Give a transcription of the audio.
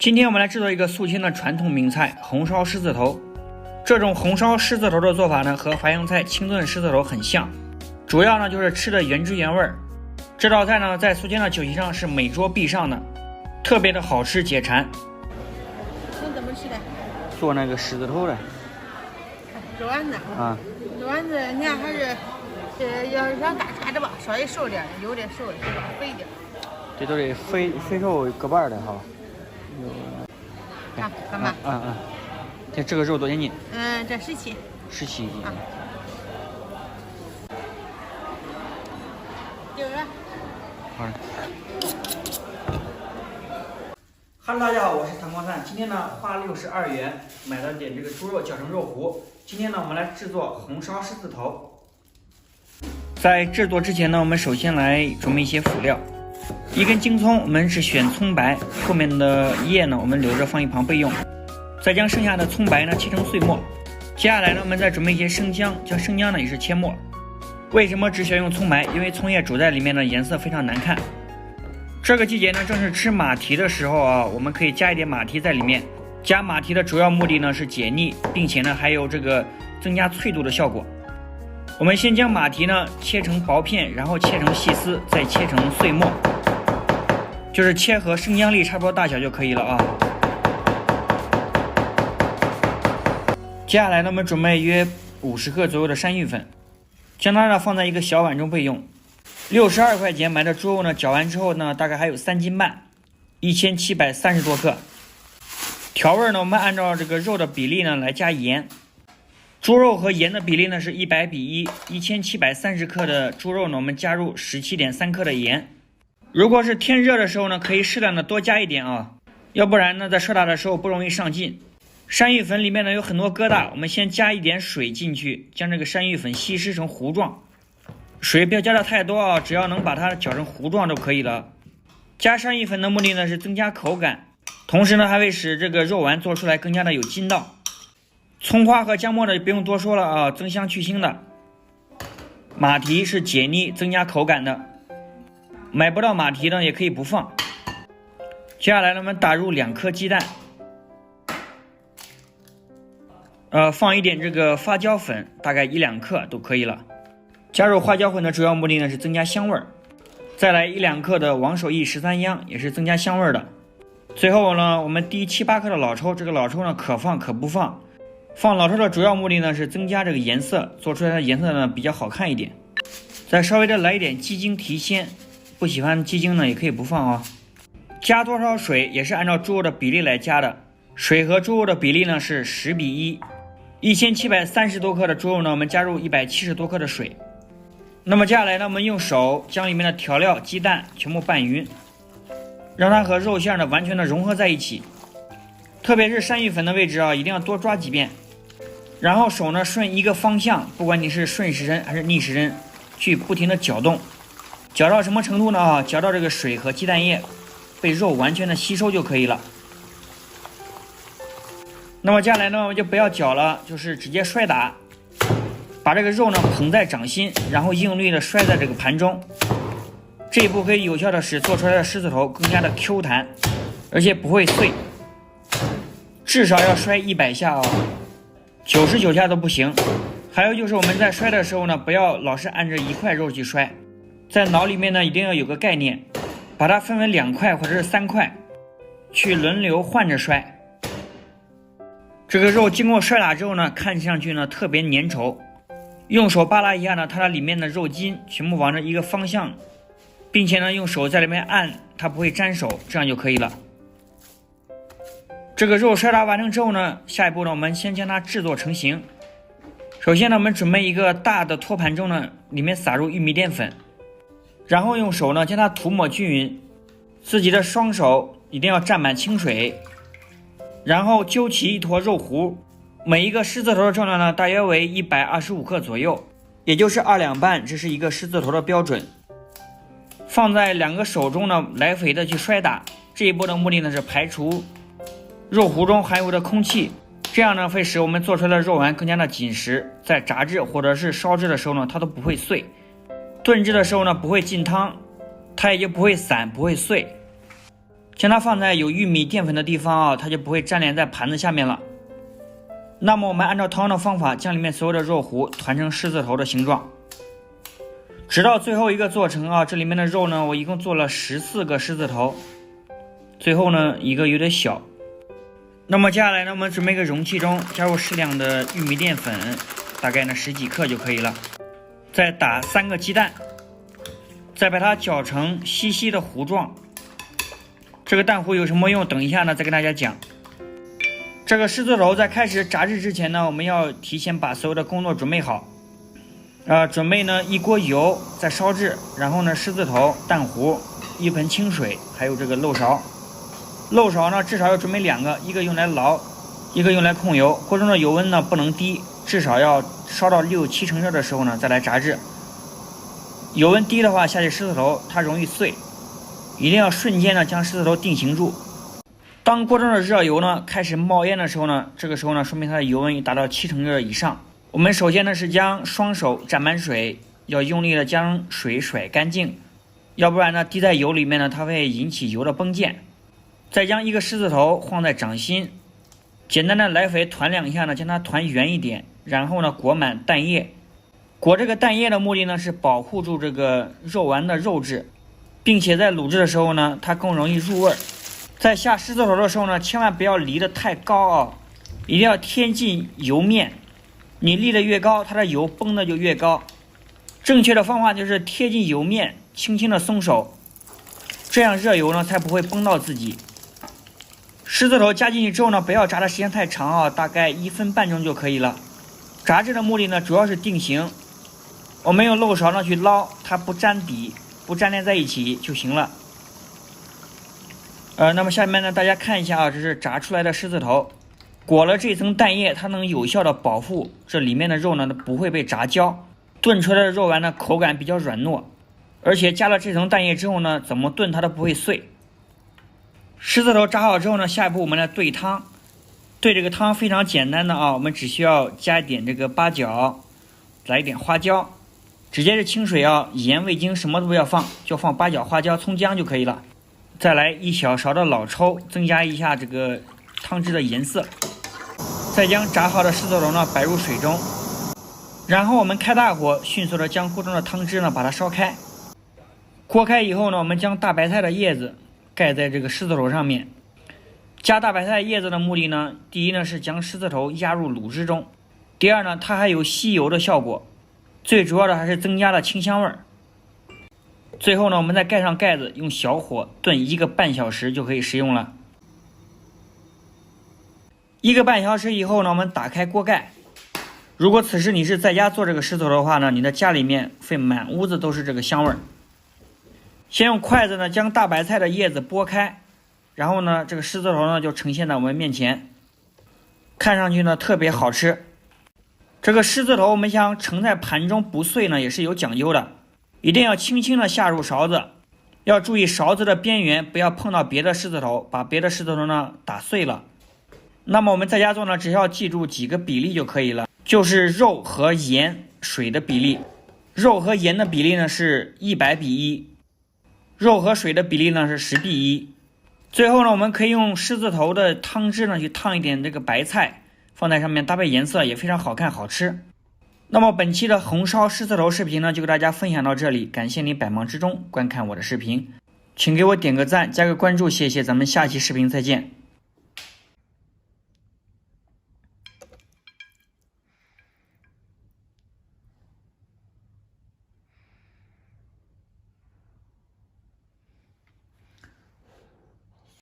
今天我们来制作一个肃清的传统名菜——红烧狮子头。这种红烧狮子头的做法呢，和淮扬菜清炖狮子头很像，主要呢就是吃的原汁原味儿。这道菜呢，在苏建的酒席上是每桌必上的，特别的好吃解馋。你怎么吃的？做那个狮子头的。肉丸子啊，肉丸子你看还是，要想大碴子吧，稍微瘦点的，有点瘦的，是吧？肥一点。这都是肥瘦各半的哈。看干嘛？这个肉多少斤？这17斤。17斤。丢了。好的。Hello， 大家好，我是谭光灿。今天呢，花62元买了点这个猪肉，绞成肉糊。今天呢，我们来制作红烧狮子头。在制作之前呢，我们首先来准备一些辅料。一根京葱，我们是选葱白，后面的叶呢，我们留着放一旁备用。再将剩下的葱白呢切成碎末。接下来呢，我们再准备一些生姜，将生姜呢也是切末。为什么只选用葱白？因为葱叶煮在里面呢，颜色非常难看。这个季节呢，正是吃马蹄的时候啊，我们可以加一点马蹄在里面。加马蹄的主要目的呢是解腻，并且呢还有这个增加脆度的效果。我们先将马蹄呢切成薄片，然后切成细丝，再切成碎末，就是切和生姜粒差不多大小就可以了啊。接下来呢，我们准备约50克左右的山芋粉，将它呢放在一个小碗中备用。62块钱买的猪肉呢，搅完之后呢，大概还有3斤半，1730多克。调味呢，我们按照这个肉的比例呢来加盐。猪肉和盐的比例呢是100比1，1730克的猪肉呢，我们加入17.3克的盐。如果是天热的时候呢，可以适当的多加一点啊，要不然呢，在涮打的时候不容易上劲。山芋粉里面呢有很多疙瘩，我们先加一点水进去，将这个山芋粉稀释成糊状。水不要加的太多啊，只要能把它搅成糊状就可以了。加山芋粉的目的呢是增加口感，同时呢还会使这个肉丸做出来更加的有筋道。葱花和姜末呢不用多说了啊，增香去腥的。马蹄是解腻增加口感的，买不到马蹄呢也可以不放。接下来呢，我们打入2颗鸡蛋，放一点这个花椒粉，大概1-2克都可以了。加入花椒粉的主要目的呢是增加香味儿。再来1-2克的王守义13央，也是增加香味儿的。最后呢，我们滴7-8克的老抽，这个老抽呢可放可不放。放老抽的主要目的呢是增加这个颜色，做出来的颜色呢比较好看一点。再稍微的来一点鸡精提鲜，不喜欢鸡精呢也可以不放啊。加多少水也是按照猪肉的比例来加的，水和猪肉的比例呢是10比1，1730多克的猪肉呢，我们加入170多克的水。那么接下来呢，我们用手将里面的调料、鸡蛋全部拌匀，让它和肉馅呢完全的融合在一起。特别是山芋粉的位置啊，一定要多抓几遍。然后手呢顺一个方向，不管你是顺时针还是逆时针，去不停的搅动。搅到什么程度呢？啊，搅到这个水和鸡蛋液被肉完全的吸收就可以了。那么接下来呢，我们就不要搅了，就是直接摔打，把这个肉呢捧在掌心，然后用力的摔在这个盘中。这一步可以有效的使做出来的狮子头更加的 Q 弹，而且不会碎。至少要摔100下啊，99下都不行。还有就是我们在摔的时候呢，不要老是按着一块肉去摔，在脑里面呢一定要有个概念，把它分为2块或者是3块，去轮流换着摔。这个肉经过摔打之后呢，看上去呢特别粘稠，用手扒拉一下呢，它的里面的肉筋全部往着一个方向，并且呢用手在里面按，它不会粘手，这样就可以了。这个肉摔打完成之后呢，下一步呢，我们先将它制作成型。首先呢，我们准备一个大的托盘中呢，里面撒入玉米淀粉，然后用手呢将它涂抹均匀，自己的双手一定要沾满清水，然后揪起一坨肉糊，每一个狮子头的重量呢大约为125克左右，也就是2两半，这是一个狮子头的标准。放在2个手中呢，来回的去摔打。这一步的目的呢是排除肉糊中含有的空气，这样呢会使我们做出来的肉丸更加的紧实，在炸制或者是烧制的时候呢，它都不会碎；炖制的时候呢不会进汤，它也就不会散不会碎。将它放在有玉米淀粉的地方啊，它就不会粘连在盘子下面了。那么我们按照同样的方法，将里面所有的肉糊团成狮子头的形状，直到最后一个做成啊。这里面的肉呢，我一共做了14个狮子头，最后呢一个有点小。那么接下来呢，我们准备一个容器中加入适量的玉米淀粉，大概呢10几克就可以了。再打3个鸡蛋，再把它搅成稀稀的糊状。这个蛋糊有什么用？等一下呢再跟大家讲。这个狮子头在开始炸制之前呢，我们要提前把所有的工作准备好。准备呢一锅油，再烧制，然后呢狮子头、蛋糊、一盆清水，还有这个漏勺。漏勺呢至少要准备2个，一个用来捞，一个用来控油。锅中的油温呢不能低，至少要烧到6、7成热的时候呢再来炸制。油温低的话，下去狮子头它容易碎，一定要瞬间呢将狮子头定型住。当锅中的热油呢开始冒烟的时候呢，这个时候呢说明它的油温已达到7成热以上。我们首先呢是将双手沾满水，要用力的将水甩干净，要不然呢滴在油里面呢，它会引起油的崩溅。再将一个狮子头放在掌心，简单的来回团2下呢，将它团圆一点，然后呢裹满蛋液。裹这个蛋液的目的呢是保护住这个肉丸的肉质，并且在卤制的时候呢，它更容易入味。在下狮子头的时候呢，千万不要离得太高啊，一定要贴近油面。你立得越高，它的油崩的就越高。正确的方法就是贴近油面，轻轻的松手，这样热油呢才不会崩到自己。狮子头加进去之后呢，不要炸的时间太长啊，大概1分半钟就可以了。炸制的目的呢，主要是定型。我们用漏勺呢去捞，它不粘底，不粘连在一起就行了。那么下面呢，大家看一下啊，这是炸出来的狮子头，裹了这层蛋液，它能有效的保护这里面的肉呢不会被炸焦，炖出来的肉丸呢口感比较软糯，而且加了这层蛋液之后呢，怎么炖它都不会碎。狮子头炸好之后呢，下一步我们来兑汤。兑这个汤非常简单的啊，我们只需要加一点这个八角，来一点花椒，直接是清水啊，盐、味精什么都不要放，就放八角、花椒、葱姜就可以了。再来1小勺的老抽，增加一下这个汤汁的颜色。再将炸好的狮子头呢摆入水中，然后我们开大火，迅速的将锅中的汤汁呢把它烧开。锅开以后呢，我们将大白菜的叶子盖在这个狮子头上面。加大白菜叶子的目的呢，第一呢是将狮子头压入卤汁中，第二呢它还有吸油的效果，最主要的还是增加了清香味儿。最后呢，我们再盖上盖子，用小火炖1个半小时就可以食用了。1个半小时以后呢，我们打开锅盖。如果此时你是在家做这个狮子头的话呢，你的家里面会满屋子都是这个香味儿。先用筷子呢将大白菜的叶子剥开，然后呢这个狮子头呢就呈现在我们面前，看上去呢特别好吃。这个狮子头我们想盛在盘中不碎呢也是有讲究的，一定要轻轻的下入勺子，要注意勺子的边缘不要碰到别的狮子头，把别的狮子头呢打碎了。那么我们在家做呢，只要记住几个比例就可以了，就是肉和盐、水的比例。肉和盐的比例呢是100比1，肉和水的比例呢是10比1。最后呢，我们可以用狮子头的汤汁呢去烫一点这个白菜，放在上面搭配颜色也非常好看好吃。那么本期的红烧狮子头视频呢就给大家分享到这里，感谢你百忙之中观看我的视频，请给我点个赞，加个关注，谢谢，咱们下期视频再见。